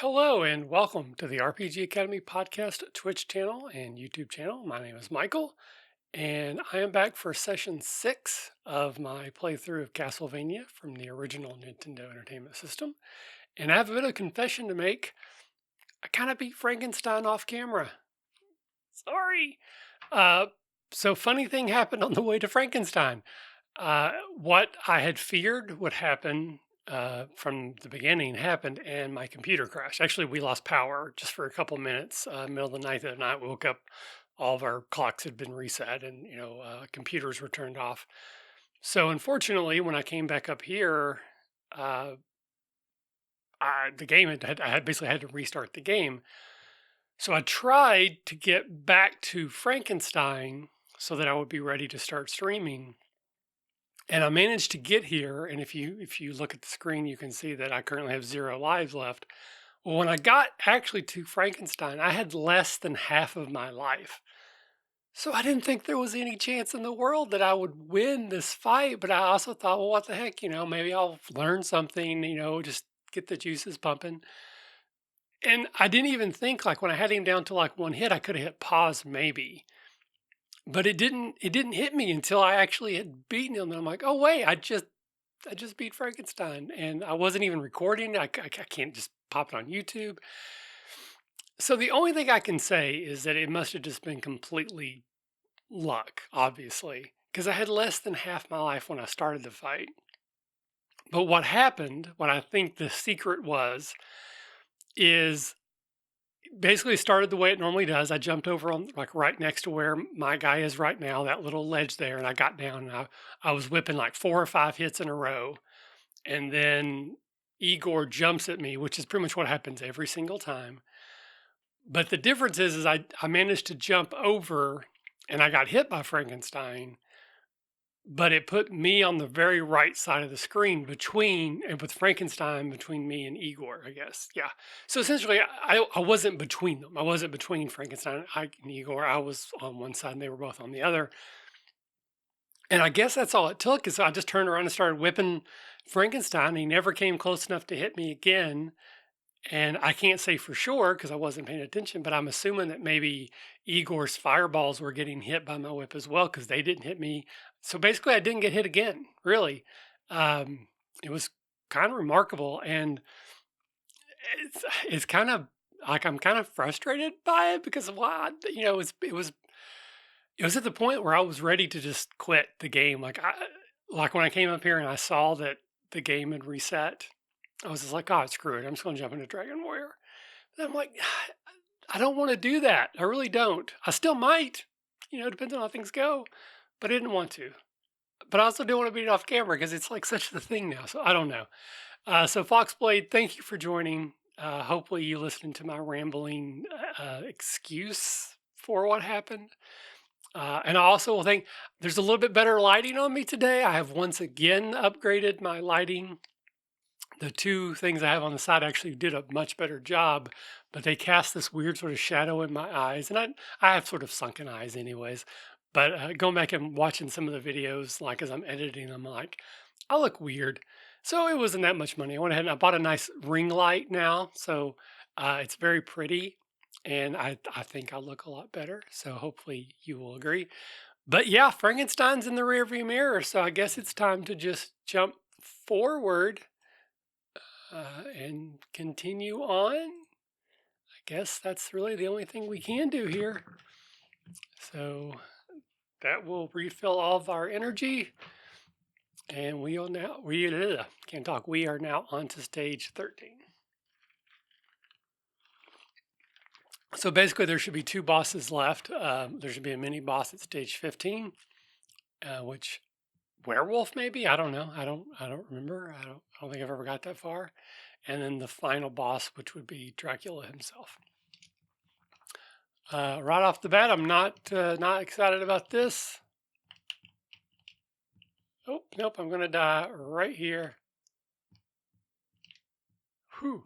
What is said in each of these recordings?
Hello and welcome to the RPG Academy podcast Twitch channel and YouTube channel. My name is Michael, and I am back for session 6 of my playthrough of Castlevania from the original Nintendo Entertainment System. And I have a bit of confession to make. I kind of beat Frankenstein off camera. Sorry. Uh, so, funny thing happened on the way to Frankenstein. What I had feared would happen from the beginning happened, and my computer crashed. Actually, we lost power just for a couple minutes. Middle of the night that night, we woke up. All of our clocks had been reset, and computers were turned off. So, unfortunately, when I came back up here, uh, the game I had basically had to restart the game. So I tried to get back to Frankenstein so that I would be ready to start streaming, and I managed to get here. And if you look at the screen, you can see that I currently have 0 lives left. Well, when I got actually to Frankenstein, I had less than half of my life. So I didn't think there was any chance in the world that I would win this fight. But I also thought, well, what the heck, maybe I'll learn something, just get the juices pumping. And I didn't even think, like, when I had him down to like one hit, I could have hit pause maybe. But it didn't hit me until I actually had beaten him, and I'm like, "Oh, wait, I just beat Frankenstein," and I wasn't even recording. I can't just pop it on YouTube. So the only thing I can say is that it must have just been completely luck, obviously, because I had less than half my life when I started the fight. But what happened, what I think the secret was, is basically started the way it normally does. I jumped over on like right next to where my guy is right now, that little ledge there, and I got down and I was whipping like 4 or 5 hits in a row. And then Igor jumps at me, which is pretty much what happens every single time. But the difference is I managed to jump over and I got hit by Frankenstein, but it put me on the very right side of the screen between and with Frankenstein between me and Igor, I guess. Yeah. So essentially, I wasn't between them. I wasn't between Frankenstein and Igor. I was on one side and they were both on the other. And I guess that's all it took is I just turned around and started whipping Frankenstein. And he never came close enough to hit me again. And I can't say for sure because I wasn't paying attention, but I'm assuming that maybe Igor's fireballs were getting hit by my whip as well because they didn't hit me. So basically, I didn't get hit again, really. It was kind of remarkable. And it's kind of like I'm kind of frustrated by it because why, it was at the point where I was ready to just quit the game. Like when I came up here and I saw that the game had reset, I was just like, "Oh, screw it. I'm just gonna jump into Dragon Warrior." And I'm like, I don't want to do that. I really don't. I still might, depends on how things go, but I didn't want to. But I also don't want to beat it off camera because it's like such the thing now. So I don't know. So Foxblade, thank you for joining. Hopefully you listened to my rambling excuse for what happened. And I also will think there's a little bit better lighting on me today. I have once again upgraded my lighting. The two things I have on the side actually did a much better job, but they cast this weird sort of shadow in my eyes. And I have sort of sunken eyes, anyways. But going back and watching some of the videos, like as I'm editing them, I'm like, I look weird. So it wasn't that much money. I went ahead and I bought a nice ring light now. So it's very pretty. And I think I look a lot better. So hopefully you will agree. But yeah, Frankenstein's in the rearview mirror. So I guess it's time to just jump forward and continue on. I guess that's really the only thing we can do here. So that will refill all of our energy. And we are now, can't talk, we are now on to stage 13. So basically, there should be two bosses left. There should be a mini boss at stage 15, which werewolf maybe, I don't know. I don't remember. I don't think I've ever got that far. And then the final boss, which would be Dracula himself. Right off the bat, I'm not excited about this. Oh, nope, I'm gonna die right here. Whew.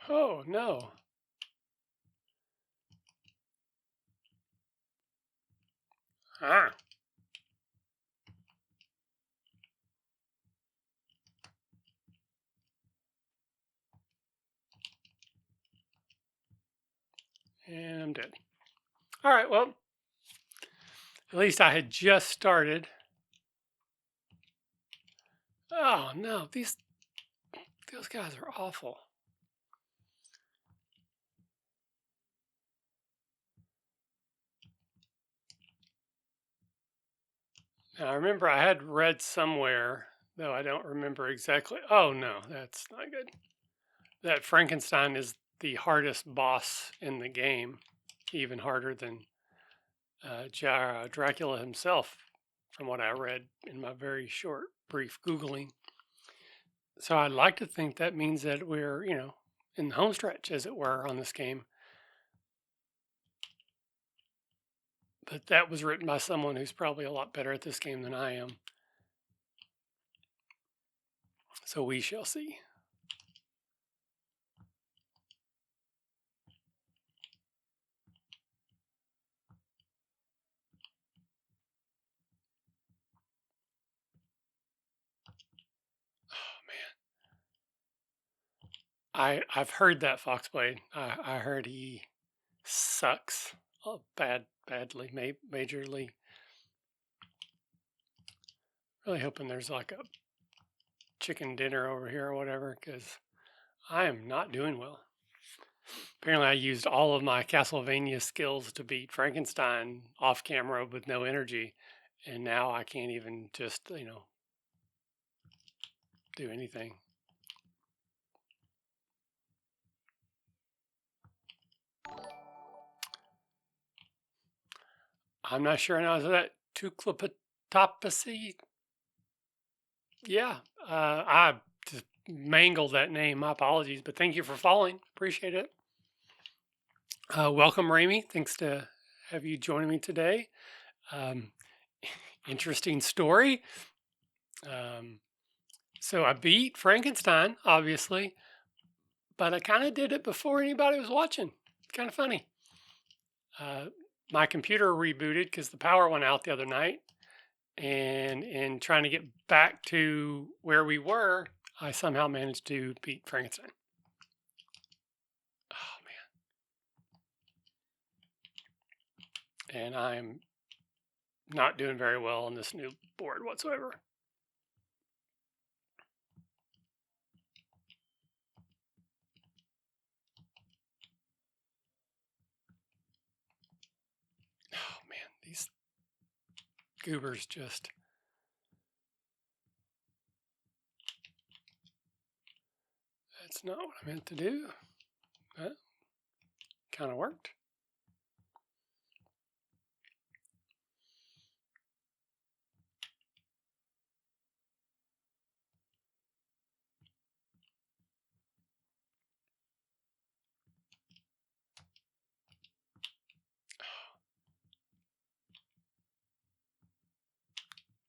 Oh no. Ah, and I'm dead. All right, well, at least I had just started. Oh no, those guys are awful. Now, I remember I had read somewhere, though I don't remember exactly. Oh no, that's not good. That Frankenstein is the hardest boss in the game, even harder than Dracula himself, from what I read in my very short, brief Googling. So I'd like to think that means that we're, in the home stretch, as it were, on this game. But that was written by someone who's probably a lot better at this game than I am. So we shall see. Oh man, I've heard that Foxblade. I heard he sucks. Oh, badly, majorly. Really hoping there's like a chicken dinner over here or whatever, because I am not doing well. Apparently, I used all of my Castlevania skills to beat Frankenstein off camera with no energy, and now I can't even just, do anything. I'm not sure now. Is that Tuclopatopathy? Yeah, I just mangled that name. My apologies, but thank you for following. Appreciate it. Welcome, Ramy. Thanks to have you joining me today. Um, interesting story. Um, so I beat Frankenstein, obviously, but I kind of did it before anybody was watching. Kind of funny. Uh, my computer rebooted because the power went out the other night, and in trying to get back to where we were, I somehow managed to beat Frankenstein. Oh man! And I'm not doing very well on this new board whatsoever. Oh man, these goobers just. That's not what I meant to do. But kind of worked.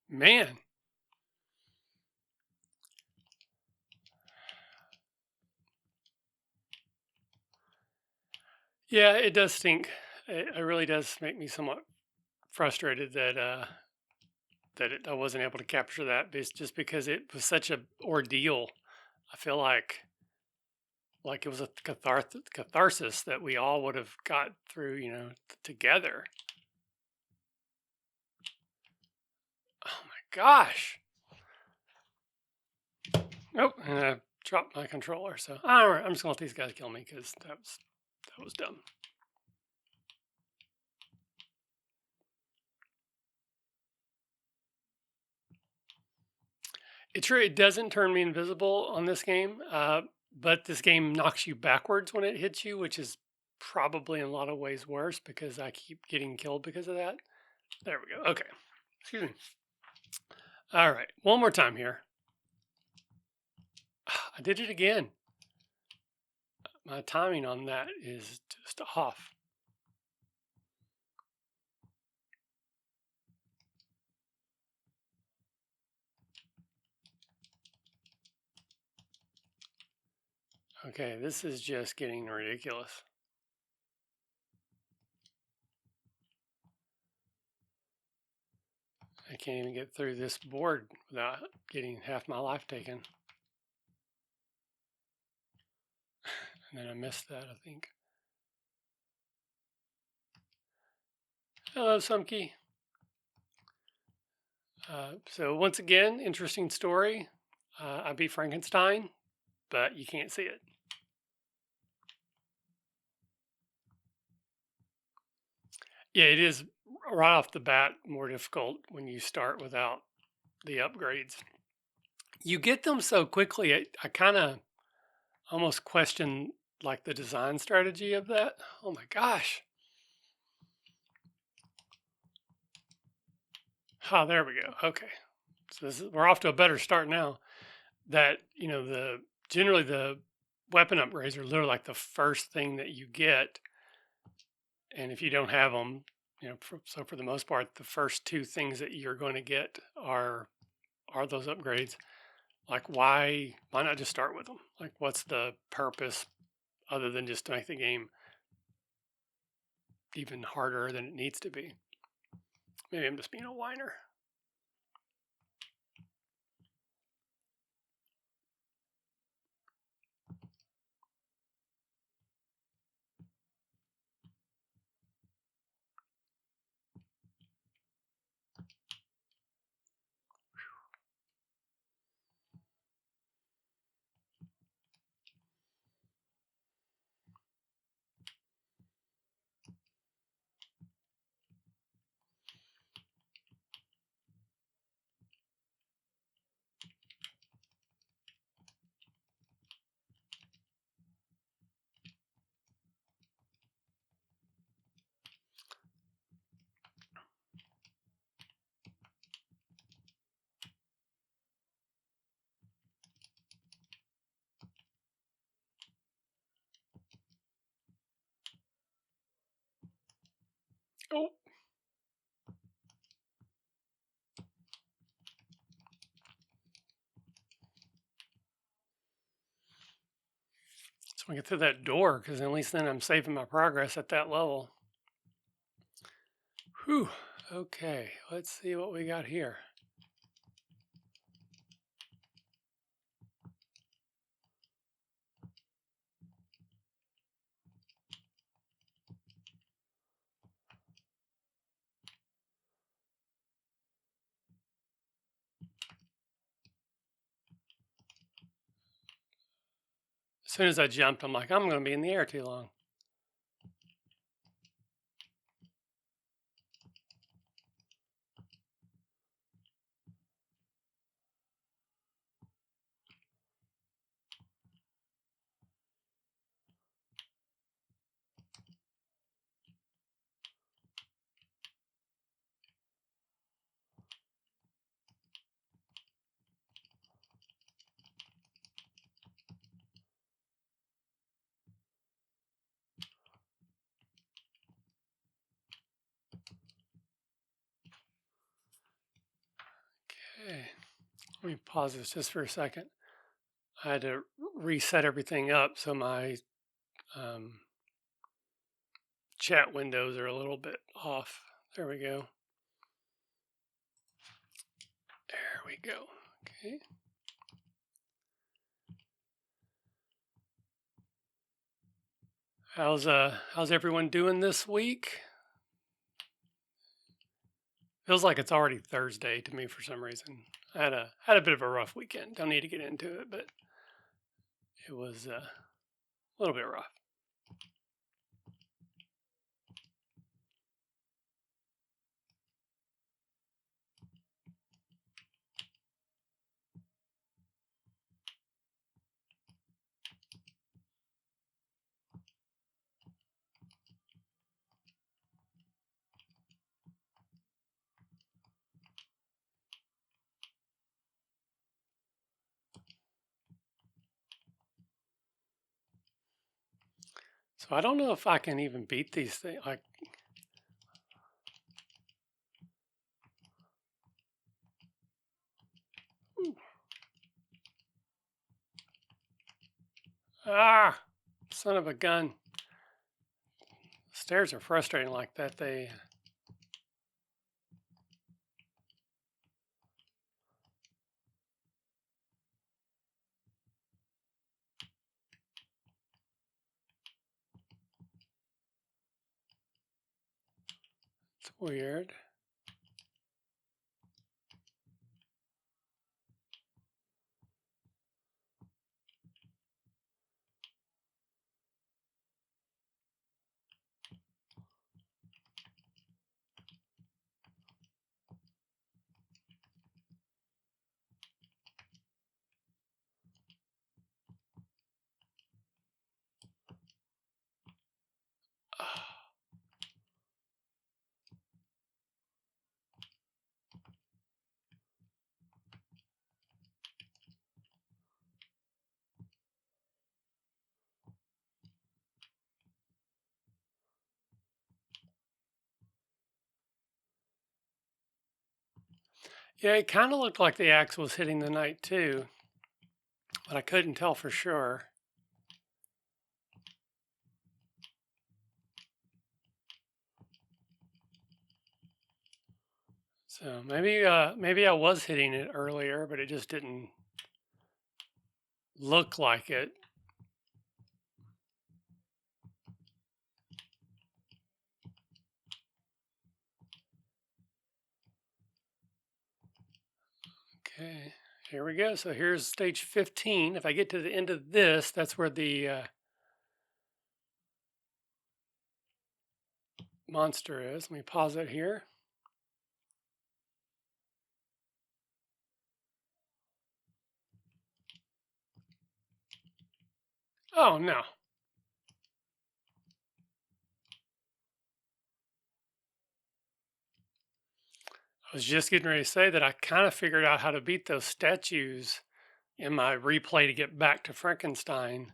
Man, yeah, it does stink. It really does make me somewhat frustrated that I wasn't able to capture that just because it was such a ordeal. I feel like it was a catharsis that we all would have got through, together. Oh my gosh! Oh, and I dropped my controller. So all right, I'm just gonna let these guys kill me because that was dumb. It's true. It doesn't turn me invisible on this game, but this game knocks you backwards when it hits you, which is probably in a lot of ways worse because I keep getting killed because of that. There we go. Okay. Excuse me. All right. One more time here. I did it again. My timing on that is just off. Okay, this is just getting ridiculous. I can't even get through this board without getting half my life taken. And then I missed that, I think. Hello, Sumky. So once again, interesting story. I beat Frankenstein, but you can't see it. Yeah, it is right off the bat more difficult when you start without the upgrades. You get them so quickly, I kind of almost question like the design strategy of that. Oh my gosh. Oh, there we go. Okay. So we're off to a better start now. That, generally the weapon upgrades are literally like the first thing that you get. And if you don't have them, so for the most part, the first two things that you're going to get are those upgrades. Like why not just start with them? Like what's the purpose other than just to make the game even harder than it needs to be? Maybe I'm just being a whiner. Oh, so we get through that door because at least then I'm saving my progress at that level. Whew. Okay, let's see what we got here. As soon as I jumped, I'm like, I'm going to be in the air too long. Okay, let me pause this just for a second. I had to reset everything up so my chat windows are a little bit off. There we go. There we go. Okay. How's everyone doing this week? Feels like it's already Thursday to me for some reason. I had a bit of a rough weekend. Don't need to get into it, but it was a little bit rough. So I don't know if I can even beat these things. Like, ah, son of a gun. Stairs are frustrating like that. weird. Yeah, it kind of looked like the axe was hitting the knight too, but I couldn't tell for sure. So maybe I was hitting it earlier, but it just didn't look like it. Okay, here we go. So here's stage 15. If I get to the end of this, that's where the monster is. Let me pause it here. Oh no. I was just getting ready to say that I kind of figured out how to beat those statues in my replay to get back to Frankenstein.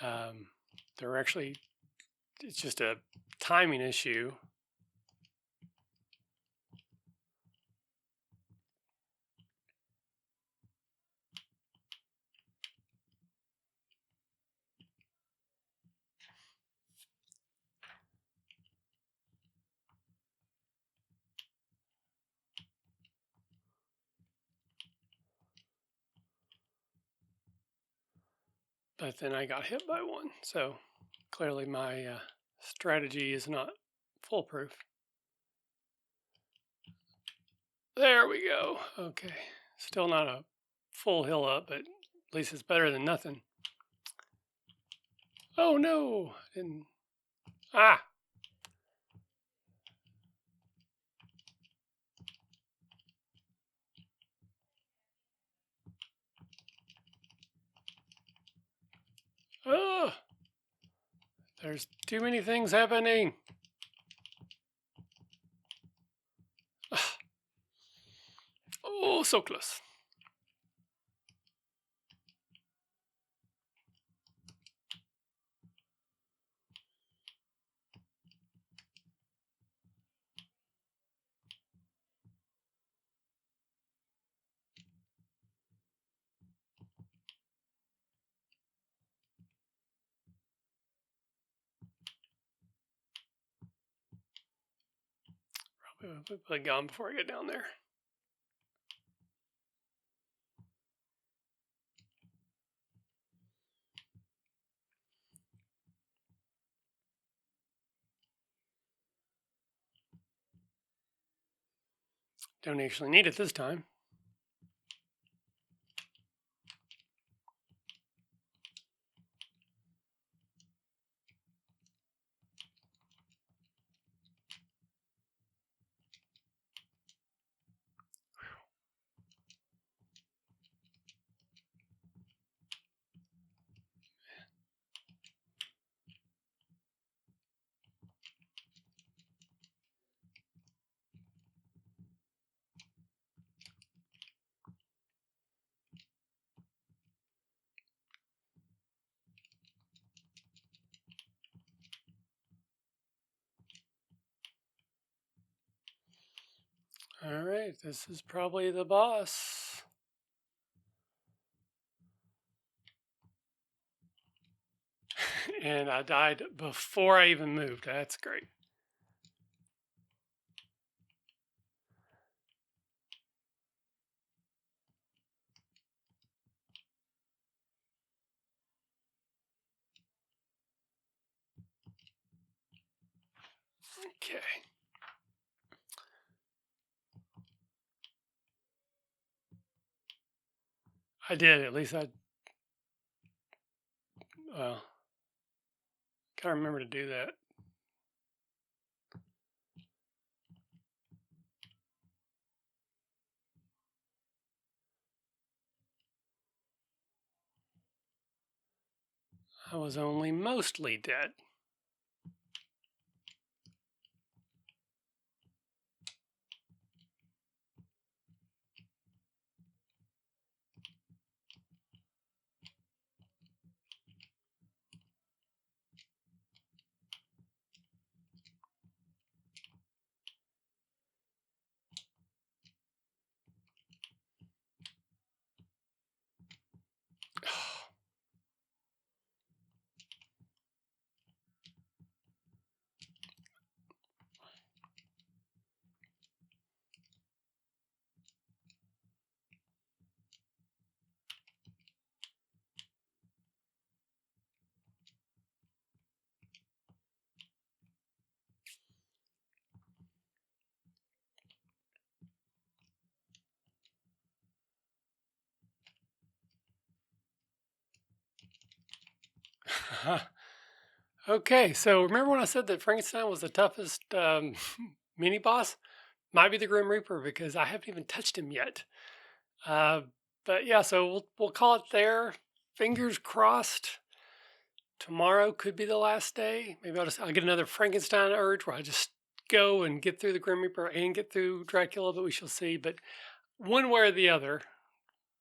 Um, they're actually, it's just a timing issue. But then I got hit by one. So clearly my strategy is not foolproof. There we go. Okay. Still not a full hill up, but at least it's better than nothing. Oh no. Didn't. Ah. Oh. There's too many things happening. Ah. Oh, so close. Probably gone before I get down there. Don't actually need it this time. All right, this is probably the boss. And I died before I even moved. That's great. Okay. I did. At least uh, kind of remember to do that. I was only mostly dead. Okay, so remember when I said that Frankenstein was the toughest mini boss? Might be the Grim Reaper because I haven't even touched him yet. Uh, but yeah, so we'll call it there. Fingers crossed. Tomorrow could be the last day. Maybe I'll get another Frankenstein urge where I just go and get through the Grim Reaper and get through Dracula, but we shall see. But one way or the other,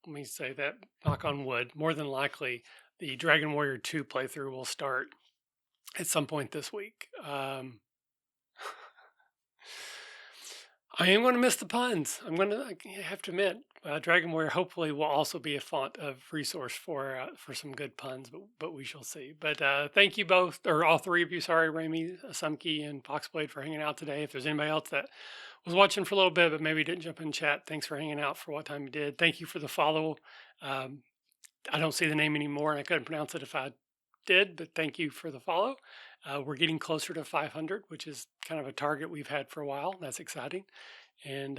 let me say that, knock on wood, more than likely the Dragon Warrior 2 playthrough will start at some point this week. I am going to miss the puns. I have to admit, Dragon Warrior hopefully will also be a font of resource for some good puns, but we shall see. But thank you both, or all three of you, sorry, Rami, Sumke, and Foxblade for hanging out today. If there's anybody else that was watching for a little bit, but maybe didn't jump in chat, thanks for hanging out for what time you did. Thank you for the follow. Um, I don't see the name anymore, and I couldn't pronounce it if I did, but thank you for the follow. We're getting closer to 500, which is kind of a target we've had for a while. That's exciting. And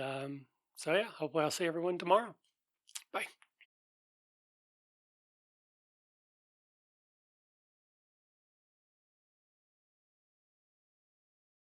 so, yeah, hopefully I'll see everyone tomorrow. Bye.